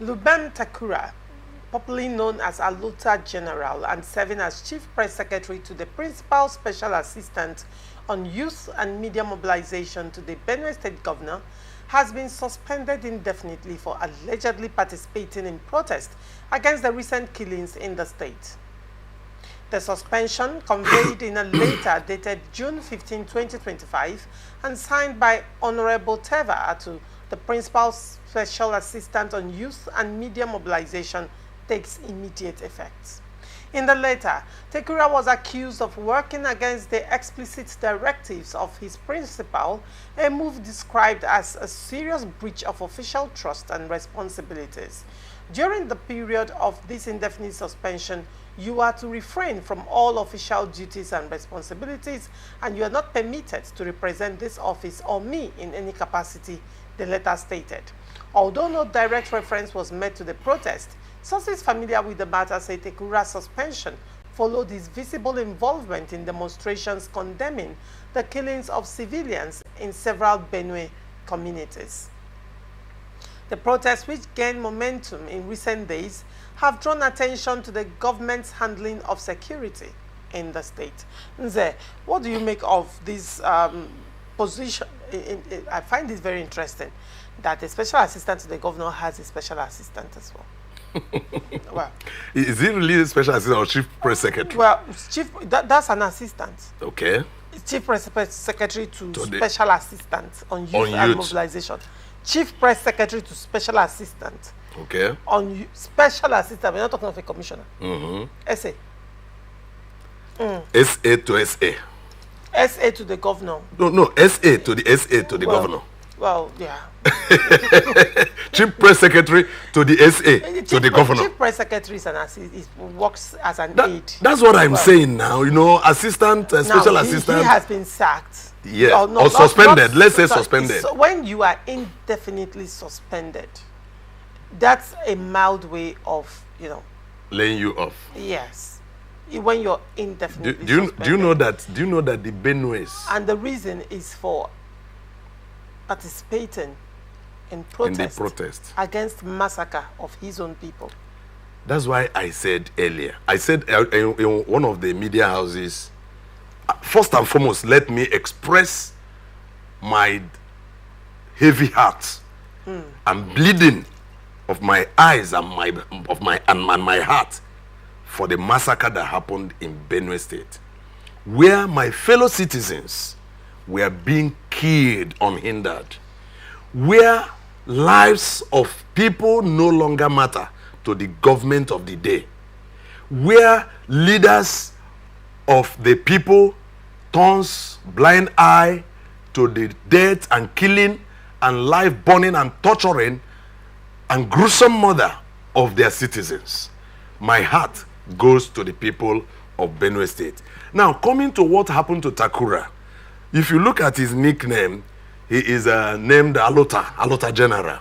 Lubem Terkura, popularly known as Aluta General and serving as Chief Press Secretary to the Principal Special Assistant on Youth and Media Mobilization to the Benue State Governor, has been suspended indefinitely for allegedly participating in protest against the recent killings in the state. The suspension, conveyed in a letter dated June 15, 2025, and signed by Honorable Teva Atu, the Principal Special Assistant on Youth and Media Mobilization, takes immediate effect. In the letter, Terkura was accused of working against the explicit directives of his principal, a move described as a serious breach of official trust and responsibilities. During the period of this indefinite suspension, you are to refrain from all official duties and responsibilities, and you are not permitted to represent this office or me in any capacity, the letter stated. Although no direct reference was made to the protest, sources familiar with the matter say Terkura's suspension followed his visible involvement in demonstrations condemning the killings of civilians in several Benue communities. The protests, which gained momentum in recent days, have drawn attention to the government's handling of security in the state. Nze, what do you make of this position? I find this very interesting, that the special assistant to the governor has a special assistant as well. Well, is he really a special assistant or chief press secretary? Well, that's an assistant. Okay. Chief press secretary to special assistant on youth and mobilization. Chief press secretary to special assistant. Okay. On special assistant, we're not talking of a commissioner. SA. SA to SA. SA to the governor. No, SA to the governor. Well, yeah. Chief press secretary to the SA to the governor. Chief press secretary is works as an aide. That's what I'm saying now. You know, assistant, special assistant. He has been sacked. Yeah, or suspended. Let's say suspended. So when you are indefinitely suspended, that's a mild way of, laying you off. Yes. When you're indefinitely suspended. Do you know that the Benues, and the reason is for participating in protest against massacre of his own people. That's why I said earlier. I said in one of the media houses, first and foremost, let me express my heavy heart and bleeding of my eyes and my heart for the massacre that happened in Benue State, where my fellow citizens were being killed unhindered, where lives of people no longer matter to the government of the day, where leaders of the people turns blind eye to the death and killing and life burning and torturing and gruesome murder of their citizens. My heart goes to the people of Benue State. Now, coming to what happened to Terkura, if you look at his nickname, he is named Aluta General.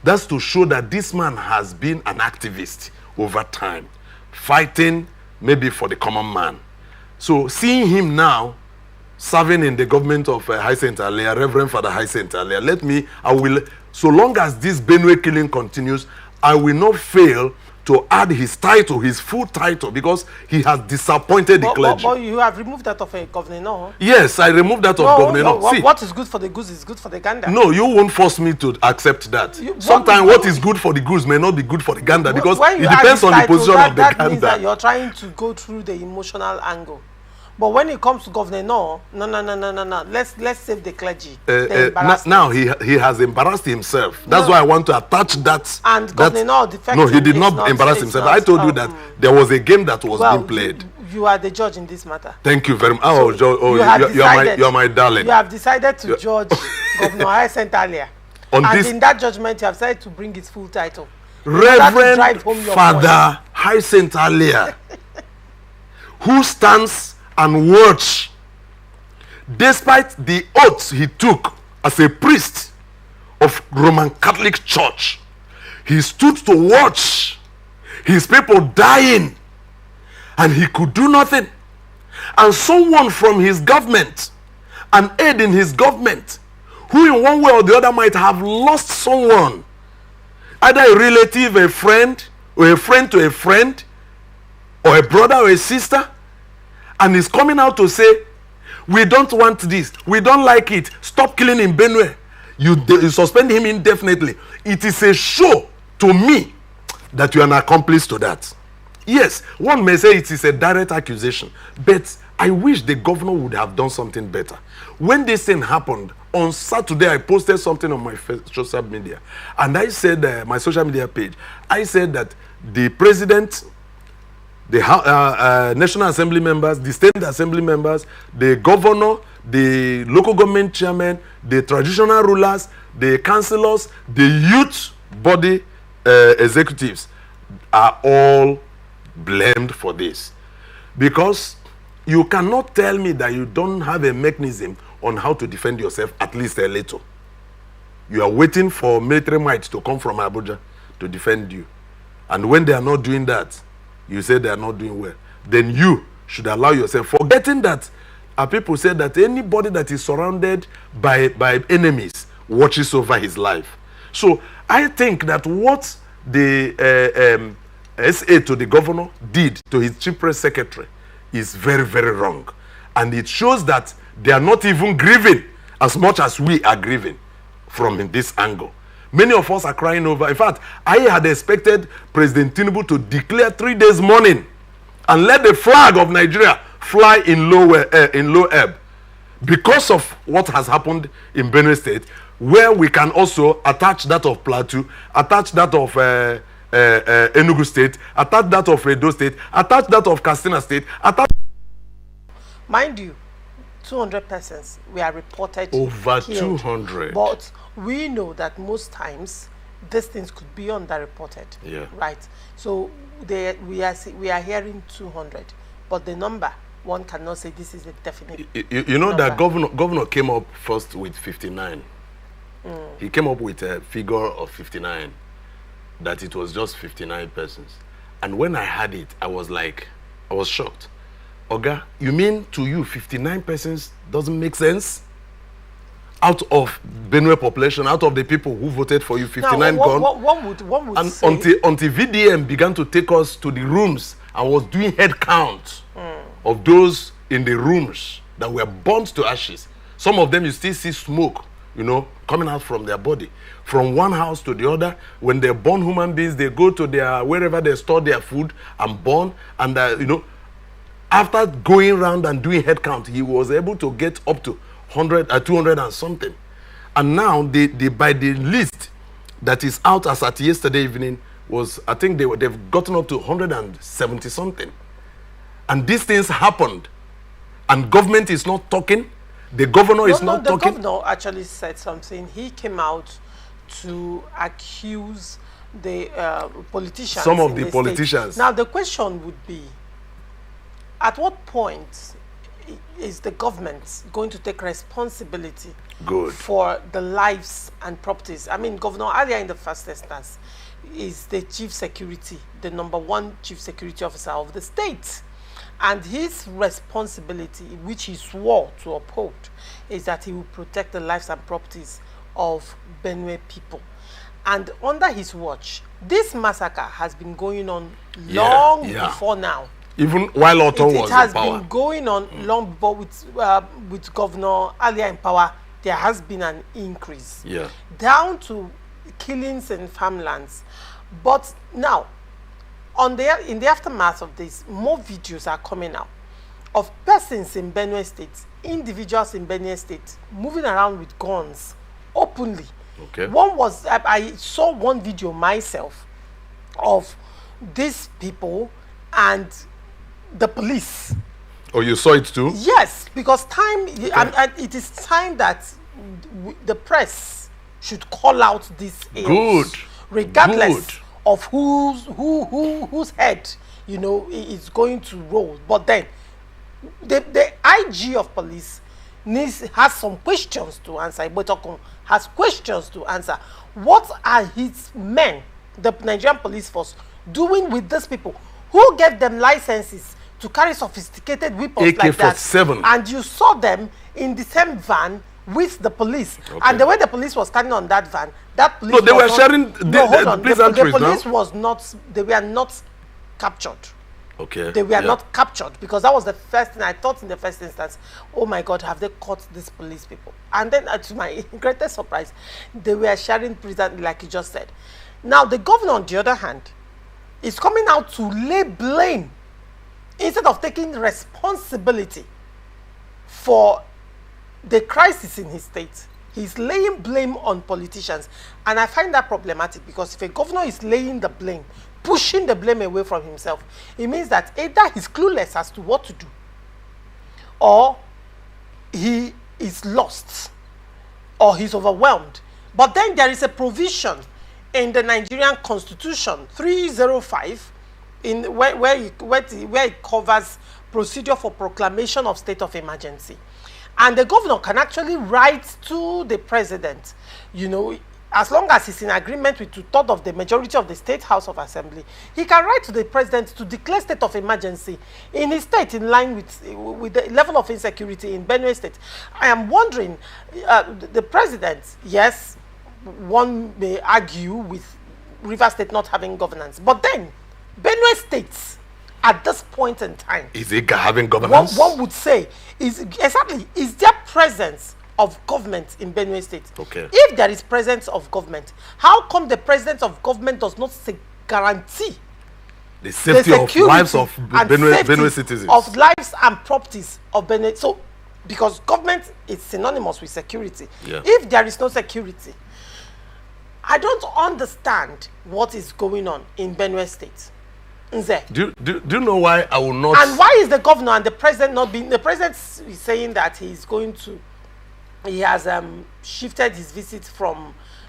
That's to show that this man has been an activist over time, fighting maybe for the common man. So seeing him now serving in the government of St. Alia, Reverend Father St. Alia, so long as this Benue killing continues, I will not fail to add his title, his full title, because he has disappointed the clergy. But you have removed that of a governor, no? Yes, I removed that of governor. No. See, what is good for the goose is good for the gander. No, you won't force me to accept that. Sometimes what is good for the goose may not be good for the gander, because it depends on the position of the gander. That means that you're trying to go through the emotional angle. But when it comes to governor, no. Let's save the clergy. Now he has embarrassed himself. That's why I want to attach that. And governor, no, he did not embarrass himself. I told you that there was a game that was being played. You are the judge in this matter. Thank you very much. You are my darling. You have decided to judge Governor St. Alia. And in that judgment, you have decided to bring his full title. Reverend Father St. Alia, who stands and watch, despite the oaths he took as a priest of Roman Catholic Church, he stood to watch his people dying, and he could do nothing. And someone from his government, an aide in his government, who in one way or the other might have lost someone, either a relative, a friend, or a friend to a friend, or a brother or a sister, and is coming out to say, we don't want this, we don't like it, stop killing in Benue, you suspend him indefinitely. It is a show to me that you are an accomplice to that. Yes, one may say it is a direct accusation, but I wish the governor would have done something better. When this thing happened, on Saturday, I posted something on my social media, and I said, my social media page, I said that the president, the National Assembly members, the State Assembly members, the governor, the local government chairman, the traditional rulers, the councillors, the youth body executives are all blamed for this. Because you cannot tell me that you don't have a mechanism on how to defend yourself, at least a little. You are waiting for military might to come from Abuja to defend you. And when they are not doing that, you say they are not doing well. Then you should allow yourself, forgetting that people say that anybody that is surrounded by enemies watches over his life. So I think that what the SA to the governor did to his chief press secretary is very, very wrong. And it shows that they are not even grieving as much as we are grieving from this angle. Many of us are crying over. In fact, I had expected President Tinubu to declare 3 days mourning and let the flag of Nigeria fly in low ebb because of what has happened in Benue State, where we can also attach that of Plateau, attach that of Enugu State, attach that of Edo State, attach that of Katsina State, attach. Mind you, 200 persons were reported over killed, 200. but we know that most times these things could be underreported. Yeah. Right. So we are hearing 200, but the number, one cannot say this is a definite. You know number. That governor came up first with 59. He came up with a figure of 59, that it was just 59 persons. And when I had it, I was shocked. Oga, you mean to you 59 persons doesn't make sense? Out of Benue population, out of the people who voted for you, 59 gone. One would and say, until VDM began to take us to the rooms and was doing head count of those in the rooms that were burnt to ashes. Some of them you still see smoke, coming out from their body. From one house to the other, when they burn human beings, they go to their wherever they store their food and burn. And after going around and doing head count, he was able to get up to 200 and something. And now by the list that is out as at yesterday evening was, I think they've gotten up to 170 something. And these things happened, and government is not talking. The governor is not talking. The governor actually said something. He came out to accuse the politicians. Some of the politicians. Now the question would be, at what point is the government going to take responsibility for the lives and properties? I mean, Governor Alia in the first instance is the chief security, the #1 chief security officer of the state. And his responsibility, which he swore to uphold, is that he will protect the lives and properties of Benue people. And under his watch, this massacre has been going on long before now. Even while Otto was in power. It has been going on long before. With Governor Alia in power, there has been an increase. Down to killings in farmlands. But now, in the aftermath of this, more videos are coming out of persons in Benue State, individuals in Benue State, moving around with guns openly. Okay. I saw one video myself of these people and the police. Oh, you saw it too? Yes, because it is time that the press should call out these ills, regardless of whose head is going to roll. But then the IG of police has some questions to answer. Ibotokun has questions to answer. What are his men, the Nigerian police force, doing with these people? Who gave them licenses to carry sophisticated weapons like that? AK-47. And you saw them in the same van with the police. Okay. And the way the police was standing on that van, that police No, they were not, sharing no, hold on. The police no? was not, they were not captured. Okay. They were not captured, because that was the first thing I thought in the first instance. Oh my God, have they caught these police people? And then to my greatest surprise, they were sharing prison, like you just said. Now the governor, on the other hand, is coming out to lay blame instead of taking responsibility for the crisis in his state. He's laying blame on politicians, and I find that problematic, because if a governor is laying the blame, pushing the blame away from himself, it means that either he's clueless as to what to do, or he is lost, or he's overwhelmed. But then there is a provision in the Nigerian Constitution 305 where it covers procedure for proclamation of state of emergency. And the governor can actually write to the president, you know, as long as he's in agreement with 2/3 of the majority of the State House of Assembly, he can write to the president to declare state of emergency in his state, in line with the level of insecurity in Benue State. I am wondering, the president, yes, one may argue with Rivers State not having governance, but then Benue State, at this point in time, is it having governance? One would say is there presence of government in Benue State? Okay. If there is presence of government, how come the presence of government does not guarantee the safety of lives of Benue citizens, of lives and properties of Benue? So, because government is synonymous with security. Yeah. If there is no security, I don't understand what is going on in Benue State. Do you know why I will not? And why is the governor and the president not being? The president is saying that he's going to. He has shifted his visit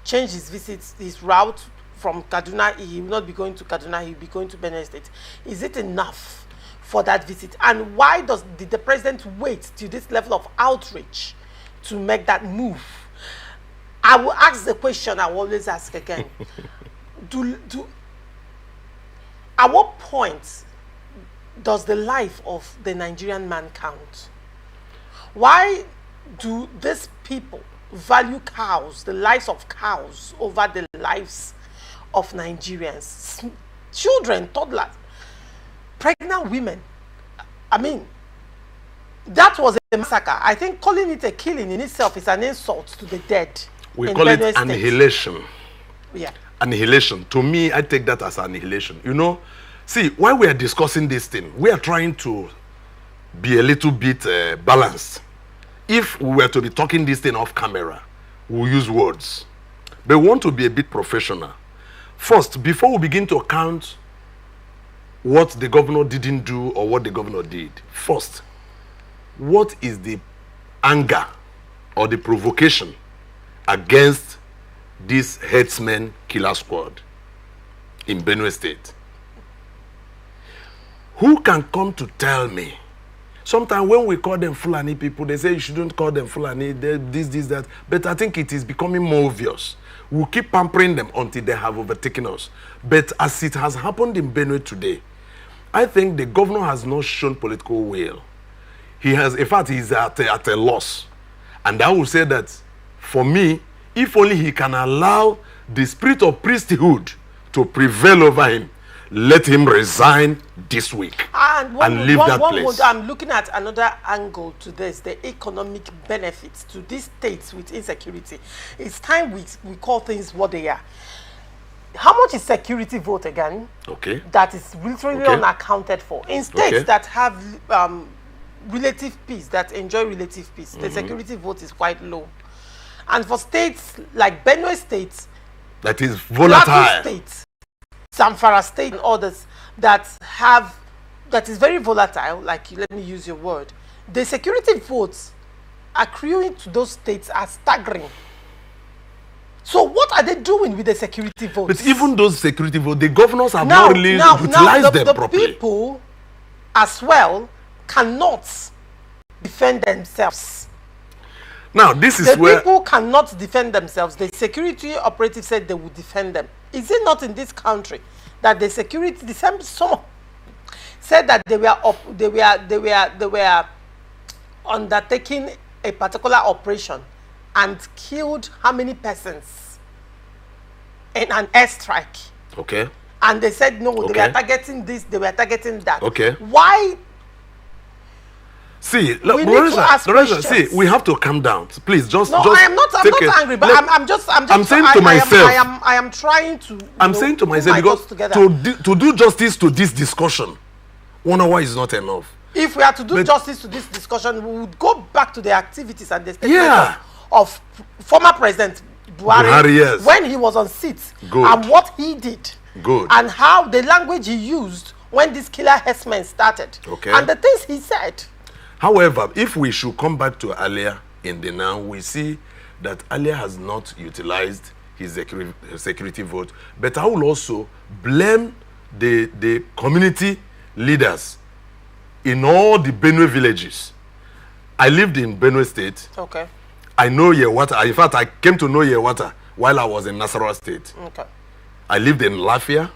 changed his route from Kaduna. He will not be going to Kaduna. He will be going to Benue State. Is it enough for that visit? And why did the president wait to this level of outrage to make that move? I will ask the question I will always ask again. At what point does the life of the Nigerian man count? Why do these people value cows, the lives of cows, over the lives of Nigerians? Children, toddlers, pregnant women. I mean, that was a massacre. I think calling it a killing in itself is an insult to the dead. We call it annihilation. Yeah. Annihilation. To me, I take that as annihilation. You know, see, while we are discussing this thing, we are trying to be a little bit balanced. If we were to be talking this thing off camera, we'll use words. But we want to be a bit professional. First, before we begin to count what the governor didn't do or what the governor did, first, what is the anger or the provocation against this headsman killer squad in Benue State? Who can come to tell me? Sometimes when we call them Fulani people, they say you shouldn't call them Fulani, this, that. But I think it is becoming more obvious. We'll keep pampering them until they have overtaken us. But as it has happened in Benue today, I think the governor has not shown political will. He has, in fact, he's at a loss. And I will say that, for me, if only he can allow the spirit of priesthood to prevail over him, let him resign this week and leave that place. I'm looking at another angle to this, the economic benefits to these states with insecurity. It's time we call things what they are. How much is security vote again? Okay. That is literally unaccounted for. In states that have relative peace, that enjoy relative peace, the security vote is quite low. And for states like Benue State, that is volatile. State, Zamfara State and others that is very volatile, like, let me use your word, the security votes accruing to those states are staggering. So what are they doing with the security votes? But even those security votes, the governors have not really utilized them properly. The people as well cannot defend themselves. Now, this is where... The people cannot defend themselves. The security operative said they would defend them. Is it not in this country that the security, some said that they were undertaking a particular operation and killed how many persons in an airstrike. Okay. And they said no, Okay. they were targeting this, they were targeting that. Okay. Why? See, We need to ask Lorenzo, see, questions. we have to calm down. Please, just No, just I am not. I'm take not it. angry, but I'm saying to myself. I am trying to. I'm saying to myself, because to do justice to this discussion, 1 hour is not enough. If we are to do But- justice to this discussion, we would go back to the activities and the statement Yeah. of former President Buhari, Buhari, yes. when he was on seat, Good. and what he did, Good. and how the language he used when this killer herdsmen started, Okay. and the things he said. However, if we should come back to Alia in the now, we see that Alia has not utilized his security vote. But I will also blame the community leaders in all the Benue villages. I lived in Benue State. Okay. I know Yewata. In fact, I came to know Yewata while I was in Nasarawa State. Okay. I lived in Lafia.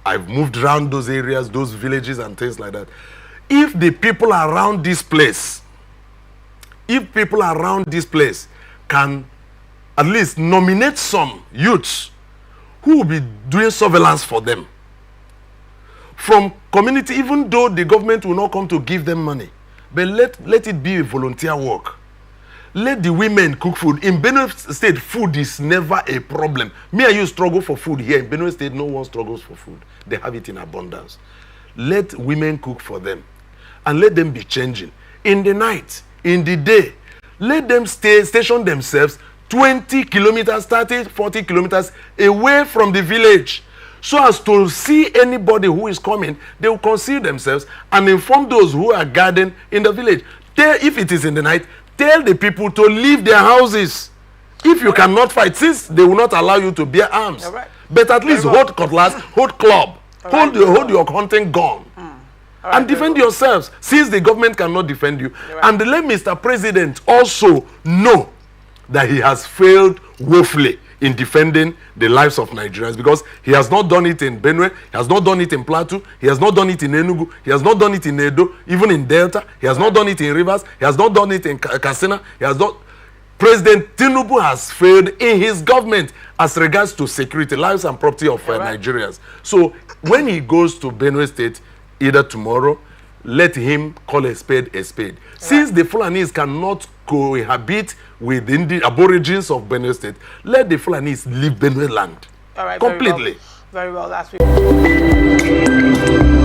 I've moved around those areas, those villages and things like that. If the people around this place, can at least nominate some youths who will be doing surveillance for them from community, even though the government will not come to give them money, but let it be a volunteer work. Let the women cook food. In Benue State, food is never a problem. Me and you struggle for food here. In Benue State, no one struggles for food. They have it in abundance. Let women cook for them. And let them be changing. In the night, in the day, let them station themselves 20 kilometers, 30, 40 kilometers away from the village. So as to see anybody who is coming, they will conceal themselves and inform those who are guarding in the village. If it is in the night, tell the people to leave their houses. If you cannot fight, since they will not allow you to bear arms. Right. But at least hold cutlass, hold club, hold your hunting gun. And defend yourselves, since the government cannot defend you. And let Mr. President also know that he has failed woefully in defending the lives of Nigerians, because he has not done it in Benue, he has not done it in Plateau, he has not done it in Enugu, he has not done it in Edo, even in Delta, he has not done it in Rivers, he has not done it in Katsina, he has not. President Tinubu has failed in his government as regards to security, lives and property of Nigerians. So when he goes to Benue State, either tomorrow, let him call a spade a spade. Since the Fulanis cannot cohabit with the aborigines of Benue State, let the Fulanis leave Benue land completely. Very well. Very well.